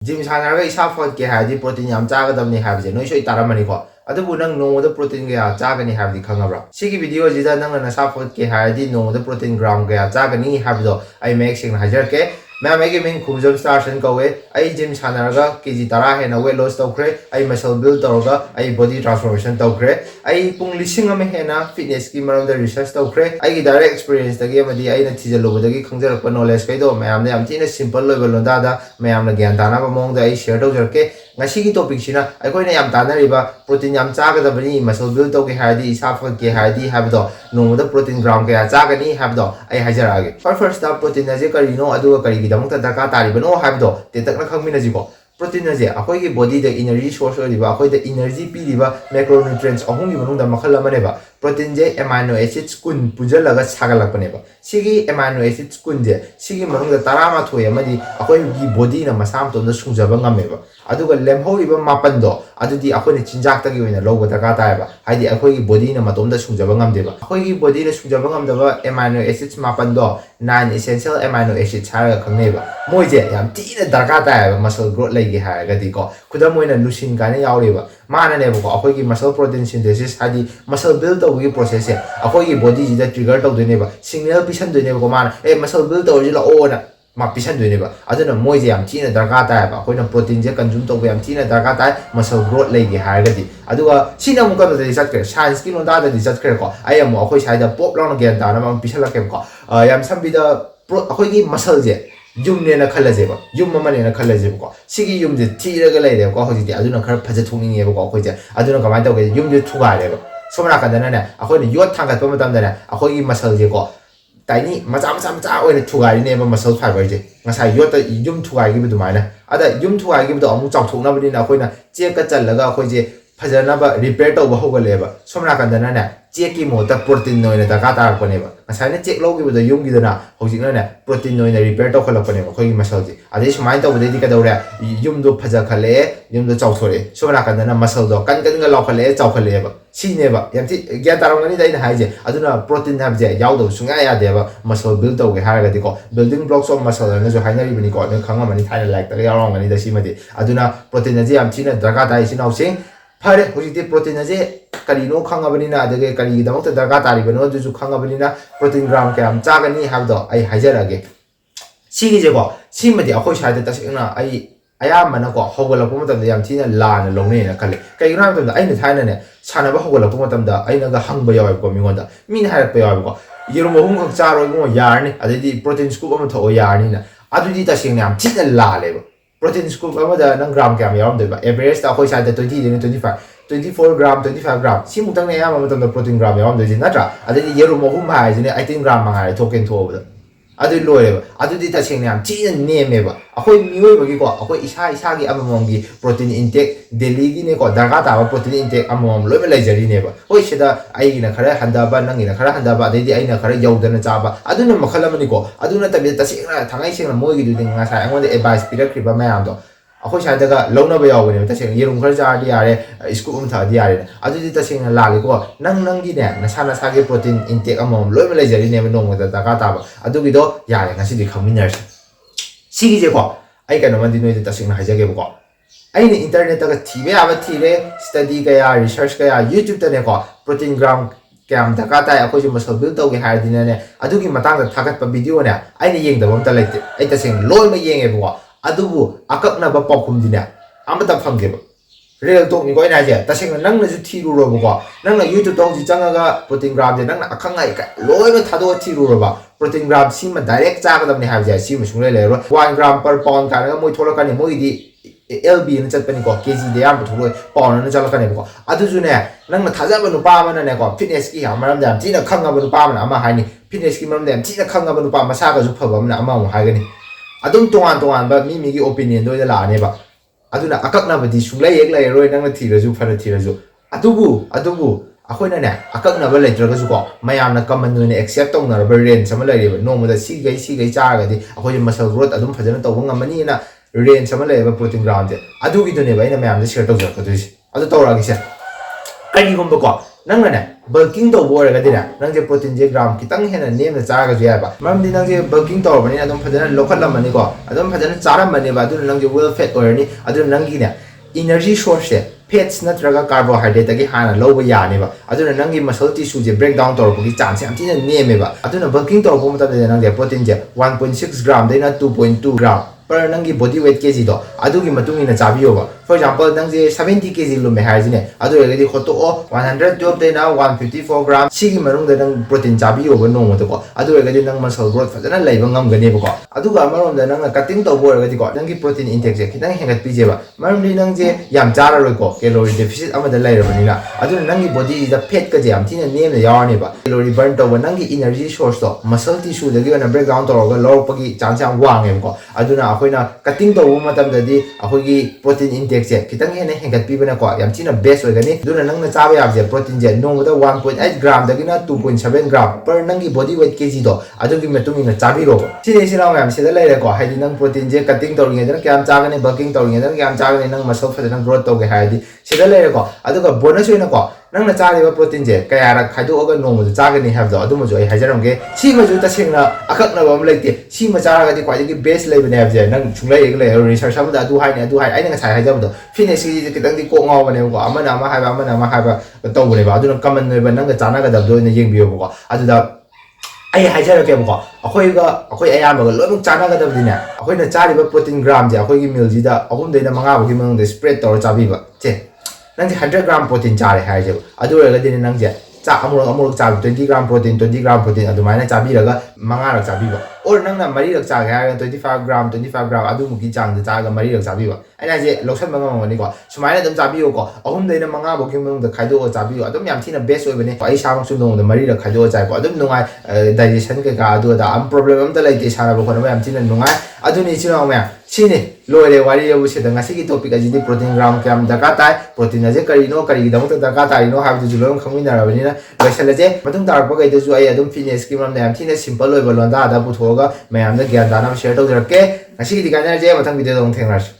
gym सानारगा इसा फट के हादी प्रोटीन याम चागदबनी हाबजे नोय सोय तारामनी को अदुबु नंग नोंगदा प्रोटीन गया चागनी हाबदी खंगब्रा सिगी वीडियो जिदा नंग नसा फट के हादी नोंगदा प्रोटीन ग्राम गया चागनी हाबदो आई मेक सिंग हाजर के मैम आई मिंग खुमजम स्टारसन कवे आई जिम सानारगा केजी तरा हेना वेट लॉस तौख्रे आई मसल बिल्ड तौरगा आई बॉडी ट्रांसफॉर्मेशन तौख्रे आई पुंग लिसिंग अमे हेना फिटनेस की मरमदा रिसर्च तौख्रे आई की डायरेक्ट एक्सपीरियंस तगी अमदी आई न थिजलुबदगी खंगजरप नॉलेज कइदो मैम ने याम थिना सिंपल लेवल लोदादा मैम न ज्ञान ताना मौंगदा आई शेयर तौजरके ngasi topic sina aikoi na yam tanariba protein yam chagadabani muscle build to ke haidi isa fa ke haidi habdo no da protein gram ke chagani habdo ai hajarage first up protein je kari no adu kari gi damta daka tariba no habdo te tak na khangmina ji ko protein je akoi gi body da energy source riba akoi da energy pi riba macronutrients ahum gi manung da makhal amane ba protein je amino acids kun pujalaga sagalakpane ba sigi amino acids kun je sigi manung da tarama thoi amadi akoi gi body na masam to da sungjaba ngame ba aduga lemhoriba mapan do adudi akhoi chinjak tagi oina logo daka ta ba haidi akhoi gi body na matom da sungjaba ngamde ba akhoi gi body na sungjaba ngamda ba amino acids mapan do 9 essential amino acids ha khangne ba moi je yam ti na daka ta ba muscle growth lai gi ha ga di ko khudam oina lusin ka ne yaure ba mana ne ba ko akhoi gi muscle protein synthesis haidi muscle build to gi process se akhoi gi body ji da trigger to dine ba signal pisan dine ba ko mana muscle build to ji la o na ma pisan dine ba aduna moi je yam ti na daka ta ba akhoi na protein je consume to yam ti na daka ta muscle growth lai gi ha ga di aduga sina mu ka da research kre science ki no da research kre ko ai amu akhoi sai da pop long gen da na ma pisan la kem ko yam sam bi da akhoi gi muscle je yum ne na khala je ba yum ma ne na khala je ko sigi yum je ti ra ga lai de ko hoji di aduna khar phaje thungning ye ko akhoi je aduna kamai ta ge yum je thuga de ba somra ka da na ne akhoi ne yot thang ga pa matam da ne akhoi gi muscle je ko taini macha oina thuga ri ne ba muscle fiber je ngasai yot yum thuga gi bu mai na ada yum thuga gi bu amu chau thuk na ba ni na akhoi na che ka chal laga akhoi je phajana ba repair to ba ho ga le ba somra ka da na ne che ki mo ta protein noina da ka ta ko ne ba ngasai ne check lo gi bu da yum gi da na hoji na ne protein noina repair to khala ko ne ba khoi gi muscle ji ade smai to ba de ka da re yum do phaja khale yum do chau thore somra ka da na muscle do kan ga law khale chau khale ba si ne ba yam ti gya tarang ni dai na hai je aduna protein hab je yaw do sunga ya de ba muscle build to ge ha ga di ko building blocks of muscle na jo hai na ri bani ko ne khanga mani thai like ta ya rong ni da si ma di aduna protein je yam ti na daga dai si nau sing phare hoji ti protein je kari no khanga bani na de kari gi damok ta daga ta ri bano ju khanga bani na protein gram ke am cha ga ni hab do ai hai ja ra ge si gi je ko si ma di akhoi sai da ta sing na ai aya mana ko hogala ko matam yam thina la na long ne na khale kai gram tam da ai na thai na ne sana ba hogala ko matam da ai na ga hang ba yaw ko mi ngonda mi na ha pa yaw ko yerum hum khak cha ro ngo yar ni adidi protein scoop am tho yar ni na adudi ta sing yam thina la le ba protein scoop am da nang gram kam yaw de ba average ta khoi sa da 20 ni 25 24 gram 25 gram si mu tang ne ya ma matam da protein gram yaw de na tra adidi yerum hum ha ji ne 18 gram ma ha thoken tho ba adu loye ba adu di ta sing yam chi ne me ba akoi mioi ba gi ko akoi isa gi amamong gi protein intake daily gi ne ko daga ta ba protein intake amamong loi ba lai jari ne ba oi sida ai gi na khara handa ba nang gi na khara handa ba dai di ai na khara yau da na cha ba adu na makhala mani ko adu na ta bi ta sing na thangai sing na moi gi du ding nga sa angon de advice pirak kriba ma yam do akoi sa daga lona ba yaw ne ta sing yerum khar ja di yare scoop um tha di yare adu di ta sing na la gi ko nang gi ne na sa gi protein intake amamong loi ba lai jari ne ba nong da daga ta ba adu gi do yare nga si di khaminar si gi je ko ai ka no man di noi ta sing na haja ge ko ai ni internet ta thibe aba thire study ga ya research ga ya youtube ta ne ko protein gram kam ta ka ta akoi ju muscle build to ge ha di ne adu gi matang da thagat pa video ne ai ni yeng da bom ta lai ai ta sing loi ma yeng e bo adu bu akak na ba pakum di ne amata phang ge ba real talk ni ko ina je ta sing nang na ju thi ru ro bo nang na youtube tong ji chang ga protein gram je nang na akhang ai ka loi ma thado thi ru ro ba protein gram si ma direct cha ga dam ne ha je si ma sung le ro 1 gram per pound ka na moi thola ka ni moi di lb na chat pani ko kg de am tholo pound na chala ka ne ko adu ju ne nang na thaja ba nu pa ma na ne ko fitness ki ha maram dam ti na khang ga ba nu pa ma na ama ha ni fitness ki maram dam ti na khang ga ba nu pa ma sa ga ju pha ba na ama mo ha ga ni adum tongan ba mi gi opinion do da la ne ba aduna akak na ba di sung lai ek lai roi nang na thi ra ju pha na thi ra ju adubu akoi na ne akak na ba lai tra ga ju ko mayam na common no ne accept tong na ba range sama lai ba no mo da si gai cha ga di akoi muscle growth adum phajana to ngam mani na range sama lai ba protein ground de adu gi do ne ba ina mayam da share to ja ko du adu to ra gi se kai gi gom ba ko ꯅꯪꯅꯅꯦ bulking ꯇꯧꯕ ꯑꯣꯏꯔꯒꯗꯤꯅꯦ ꯅꯪꯁꯦ ꯄ꯭ꯔꯣꯇꯤꯟꯁꯦ gram ꯈꯤꯇꯪ ꯍꯦꯟꯅ ꯅꯦꯝꯅ ꯆꯥꯔꯒꯁꯨ ꯌꯥꯏꯕ ꯃꯔꯝꯗꯤ ꯅꯪꯁꯦ bulking ꯇꯧꯔꯕꯅꯤꯅ ꯑꯗꯨꯝ ꯐꯖꯅ ꯂꯧꯈꯠꯂꯝꯃꯅꯤꯀꯣ ꯑꯗꯨꯝ ꯐꯖꯅ ꯆꯥꯔꯝꯃꯅꯦꯕ ꯑꯗꯨꯅ ꯅꯪꯁꯦ well fed ꯑꯣꯏꯔꯅꯤ ꯑꯗꯨꯅ ꯅꯪꯒꯤꯅꯦ energy source ꯁꯦ fats ꯅꯠꯇ꯭ꯔꯒ carbohydrate ꯍꯥꯟꯅ ꯂꯧꯕ ꯌꯥꯅꯦꯕ ꯑꯗꯨꯅ ꯅꯪꯒꯤ muscle tissue break down ꯇꯧꯔꯛꯄꯒꯤ ꯆꯥꯟꯁ ꯌꯥꯝ ꯊꯤꯅ ꯅꯦꯝꯃꯦꯕ ꯑꯗꯨꯅ bulking ꯇꯧꯔꯛꯄ ꯃꯇꯝꯗ ꯅꯪꯁꯦ ꯄ꯭ꯔꯣꯇꯤꯟꯁꯦ 1.6 ꯒ꯭ꯔꯥꯝ ꯗꯩꯅ 2.2 ꯒ꯭ꯔꯥꯝ per ꯅꯪꯒꯤ body weight kg ꯗꯣ ꯑꯗꯨꯒꯤ ꯃꯇꯨꯡ ꯏꯟꯅ ꯆꯥꯕꯤꯌꯣꯕ for example ꯅꯪꯁꯦ 70 kg ꯂꯨꯝꯃꯦ ꯍꯥꯏꯔꯤꯁꯤꯅꯦ ꯑꯗꯨ ꯑꯣꯏꯔꯒꯗꯤ ꯍꯣꯠꯇꯣꯛꯑꯣ 112 ꯗꯩꯅ 154 ꯒ꯭ꯔꯥꯝ ꯁꯤꯒꯤ ꯃꯅꯨꯡꯗ ꯅꯪ ꯄ꯭ꯔꯣꯇꯤꯟ ꯆꯥꯕꯤꯌꯣꯕ ꯅꯣꯡꯃꯗꯀꯣ ꯑꯗꯨ ꯑꯣꯏꯔꯒꯗꯤ ꯅꯪ muscle growth ꯐꯖꯅ ꯂꯩꯕ ꯉꯝꯒꯅꯦꯕꯀꯣ ꯑꯗꯨꯒ ꯑꯃꯔꯣꯝꯗ ꯅꯪꯅ cutting ꯇꯧꯕ ꯑꯣꯏꯔꯒꯗꯤꯀꯣ ꯅꯪꯒꯤ protein intake ꯁꯦ ꯈꯤꯇꯪ ꯍꯦꯟꯒꯠꯄꯤꯖꯦꯕ ꯃꯔꯝꯗꯤ ꯅꯪꯁꯦ ꯌꯥꯝ ꯆꯥꯔꯔꯣꯏꯀꯣ calorie deficit ꯑꯃꯗ ꯂꯩꯔꯕꯅꯤꯅ ꯑꯗꯨꯅ ꯅꯪꯒꯤ ꯕꯣꯗꯤꯁꯤꯗ fat ꯀꯁꯦ ꯌꯥꯝ ꯊꯤꯅ ꯅꯦꯝꯅ ꯌꯥꯎꯔꯅꯦꯕ calorie burn ꯇꯧꯕ ꯅꯪꯒꯤ energy source ꯗꯣ muscle tissue ꯗꯒꯤ ꯑꯣꯏꯅ break down ꯇꯧꯔꯒ ꯂꯧꯔꯛꯄꯒꯤ ꯆꯥꯟꯁ ꯌꯥꯝ ꯋꯥꯡꯉꯦꯕꯀꯣ ꯑꯗꯨꯅ ꯑꯩꯈꯣꯏꯅ cutting ꯇꯧꯕ ꯃꯇꯝꯗꯗꯤ ꯑꯩꯈꯣꯏꯒꯤ protein intake ꯁꯦ ꯈꯤꯇꯪ ꯍꯦꯟꯅ ꯍꯦꯟꯒꯠꯄꯤꯕꯅꯀꯣ ꯌꯥꯝ ꯊꯤꯅ best ꯑꯣꯏꯒꯅꯤ ꯑꯗꯨꯅ ꯅꯪꯅ ꯆꯥꯕ ꯌꯥꯕꯁꯦ protein ꯁꯦ ꯅꯣꯡꯃꯗ 1.8 ꯒ꯭ꯔꯥꯝ ꯗꯒꯤꯅ 2.7 ꯒ꯭ꯔꯥꯝ per ꯅꯪꯒꯤ body weight kg ꯗꯣ ꯑꯗꯨꯒꯤ ꯃꯇꯨꯡ ꯏꯟꯅ ꯆꯥꯕꯤꯔꯣꯕ ꯁꯤꯅꯤ ꯁꯤꯅꯥꯎ ꯃꯌꯥꯝ ꯁꯤꯗ ꯂꯩꯔꯦꯀꯣ ꯍꯥꯏꯗꯤ ꯅꯪ protein ꯁꯦ cutting ꯇꯧꯔꯤꯉꯩꯗꯅ ꯀꯌꯥꯝ ꯆꯥꯒꯅꯤ bulking ꯇꯧꯔꯤꯉꯩꯗꯅ ꯀꯌꯥꯝ ꯆꯥꯒꯅꯤ ꯅꯪ muscle ꯐꯖꯅ growth ꯇꯧꯒꯦ ꯍꯥꯏꯔꯗꯤ ꯁꯤꯗ ꯂꯩꯔꯦꯀꯣ ꯑꯗꯨꯒ bonus ꯑꯣꯏꯅꯀꯣ ꯅꯪꯅ ꯆꯥꯔꯤꯕ protein ꯁꯦ ꯀꯌꯥꯔꯛ ꯈꯥꯏꯗꯣꯛꯑꯒ ꯅꯣꯡꯃꯗ ꯆꯥꯒꯅꯤ ꯍꯥꯏꯕꯗꯣ ꯑꯗꯨꯃꯁꯨ ꯑꯩ ꯍꯥꯏꯖꯔꯝꯒꯦ ꯁꯤꯃꯁꯨ ꯇꯁꯦꯡꯅ ꯑꯀꯛꯅꯕ ꯑꯃ ꯂꯩꯇꯦ ꯁꯤꯃ ꯆꯥꯔꯒꯗꯤ ꯈ꯭ꯋꯥꯏꯗꯒꯤ best ꯂꯩꯕꯅꯦ ꯍꯥꯏꯕꯁꯦ ꯅꯪ ꯁꯨꯡꯂꯩ ꯂꯩꯔꯣꯏ ꯔꯤꯁꯔꯆ ꯑꯃꯗ ꯑꯗꯨ ꯍꯥꯏꯅꯤ ꯑꯗꯨ ꯍꯥꯏ ꯑꯩꯅ ꯉꯁꯥꯏ ꯍꯥꯏꯖꯕꯗꯣ ꯐꯤꯠꯅꯦꯁꯀꯤꯁꯦ ꯈꯤꯇꯪꯗꯤ ꯀꯣꯛ ꯉꯥꯎꯕꯅꯦꯕꯀꯣ ꯑꯃꯅ ꯑꯃ ꯍꯥꯏꯕ ꯑꯃꯅ ꯑꯃ ꯍꯥꯏꯕ ꯇꯧꯕꯅꯦꯕ ꯑꯗꯨꯅ common ꯑꯣꯏꯕ ꯅꯪꯒ ꯆꯥꯟꯅꯒꯗꯕꯗꯣ ꯑꯣꯏꯅ ꯌꯦꯡꯕꯤꯌꯣꯕꯀꯣ ꯑꯗꯨꯗ ꯑꯩ ꯍꯥꯏꯖꯔꯛꯀꯦꯕꯀꯣ ꯑꯩꯈꯣꯏ ꯑꯌꯥꯝꯕꯒ ꯂꯣꯏꯅꯃꯛ ꯆꯥꯟꯅꯒꯗꯕꯗꯤꯅꯦ ꯑꯩꯈꯣꯏꯅ ꯆꯥꯔꯤꯕ protein ꯒ꯭ꯔꯥꯝꯁꯦ ꯑꯩꯈꯣꯏꯒꯤ ꯃꯤꯜꯁꯤꯗ 3 ꯗꯩꯅ 5 ꯐꯥꯎꯒꯤ ꯃꯅꯨꯡꯗ spread ꯇꯧꯔ ꯆꯥꯕꯤꯕ ꯆꯦ ꯅꯪꯁꯦ 100 ꯒ꯭ꯔꯥꯝ protein ꯆꯥꯔꯦ ꯍꯥꯏꯔꯁꯦꯕ ꯑꯗꯨ ꯑꯣꯏꯔꯒꯗꯤ ꯅꯪꯁꯦ ꯆꯥꯛ ꯑꯃꯨꯔꯛ ꯆꯥꯕ 20 ꯒ꯭ꯔꯥꯝ protein 20 ꯒ꯭ꯔꯥꯝ protein ꯑꯗꯨꯃꯥꯏꯅ ꯆꯥꯕꯤꯔꯒ 5ꯔꯛ ꯆꯥꯕꯤꯕ or ꯅꯪꯅ 4ꯔꯛ ꯆꯥꯒꯦ ꯍꯥꯏꯔꯒ 25 ꯒ꯭ꯔꯥꯝ 25 ꯒ꯭ꯔꯥꯝ ꯑꯗꯨꯃꯨꯛꯀꯤ ꯆꯥꯡꯗ ꯆꯥꯔꯒ 4ꯔꯛ ꯆꯥꯕꯤꯕ ꯑꯩꯅ ꯍꯥꯏꯁꯦ ꯂꯧꯁꯟꯕ ꯉꯝꯃꯝꯒꯅꯤꯀꯣ ꯁꯨꯃꯥꯏꯅ ꯑꯗꯨꯝ ꯆꯥꯕꯤꯌꯨꯀꯣ 3 ꯗꯩꯅ 5 ꯐꯥꯎꯒꯤ ꯃꯅꯨꯡꯗ ꯈꯥꯏꯗꯣꯛꯑꯒ ꯆꯥꯕꯤꯌꯨ ꯑꯗꯨꯝ ꯌꯥꯝ ꯊꯤꯅ best ꯑꯣꯏꯕꯅꯦ ꯑꯩ ꯏꯁꯥꯃꯛꯁꯨ ꯅꯣꯡꯃꯗ 4ꯔꯛ ꯈꯥꯏꯗꯣꯛꯑꯒ ꯆꯥꯏꯀꯣ ꯑꯗꯨꯝ ꯅꯨꯡꯉꯥꯏ digestion ꯀꯩꯀꯥ ꯑꯗꯨ ꯑꯗꯥ ꯄ꯭ꯔꯣꯕ꯭ꯂꯦꯝ ꯑꯝꯇ ꯂꯩꯇꯦ ꯁꯥꯟꯅꯕ ꯈꯣꯠꯅꯕ ꯌꯥꯝ ꯊꯤꯅ ꯅꯨꯡꯉꯥꯏ ꯑꯗꯨꯅꯤ ꯏꯆꯤꯟꯅꯥꯎ ꯃꯌꯥꯝ ꯁꯤꯅꯤ ꯂꯣꯏꯔꯦ ꯋꯥꯔꯤ ꯑꯕꯨꯁꯤꯗ ꯉꯁꯤꯒꯤ ꯇꯣꯄꯤꯛ ꯑꯁꯤꯗꯤ protein ꯒ꯭ꯔꯥꯝ ꯀꯌꯥꯝ ꯗꯔꯀꯥꯔ ꯇꯥꯏ protein ꯑꯁꯦ ꯀꯔꯤꯅꯣ ꯀꯔꯤꯒꯤꯗꯃꯛꯇ ꯗꯔꯀꯥꯔ ꯇꯥꯔꯤꯅꯣ ꯍꯥꯏꯕꯗꯨꯁꯨ ꯂꯣꯏꯅ ꯈꯪꯃꯤꯟꯅꯔꯕꯅꯤꯅ ꯂꯣꯏꯁꯤꯜꯂꯁꯦ ꯃꯇꯨꯡ ꯇꯥꯔꯛꯄꯈꯩꯗꯁꯨ ꯑꯩ ꯑꯗꯨꯝ ꯐꯤꯠꯅꯦꯁꯀꯤ ꯃꯔꯝꯗ ꯌꯥꯝ ꯊꯤꯅ ꯁꯤꯝꯄꯜ ꯑꯣꯏꯕ ꯂꯣꯟꯗꯥꯗ ꯄꯨꯊꯣꯛꯑꯒ ꯃꯌꯥꯝꯗ ꯒ꯭ꯌꯥꯟ ꯇꯥꯅꯕ ꯁꯦꯌꯔ ꯇꯧꯖꯔꯛꯀꯦ ꯉꯁꯤꯒꯤꯗꯤ ꯀꯥꯏꯅꯔꯁꯦ ꯃꯊꯪ ꯚꯤꯗꯤꯑꯣꯗ ꯑꯃꯨꯛ ꯊꯦꯡꯅꯔꯁꯤ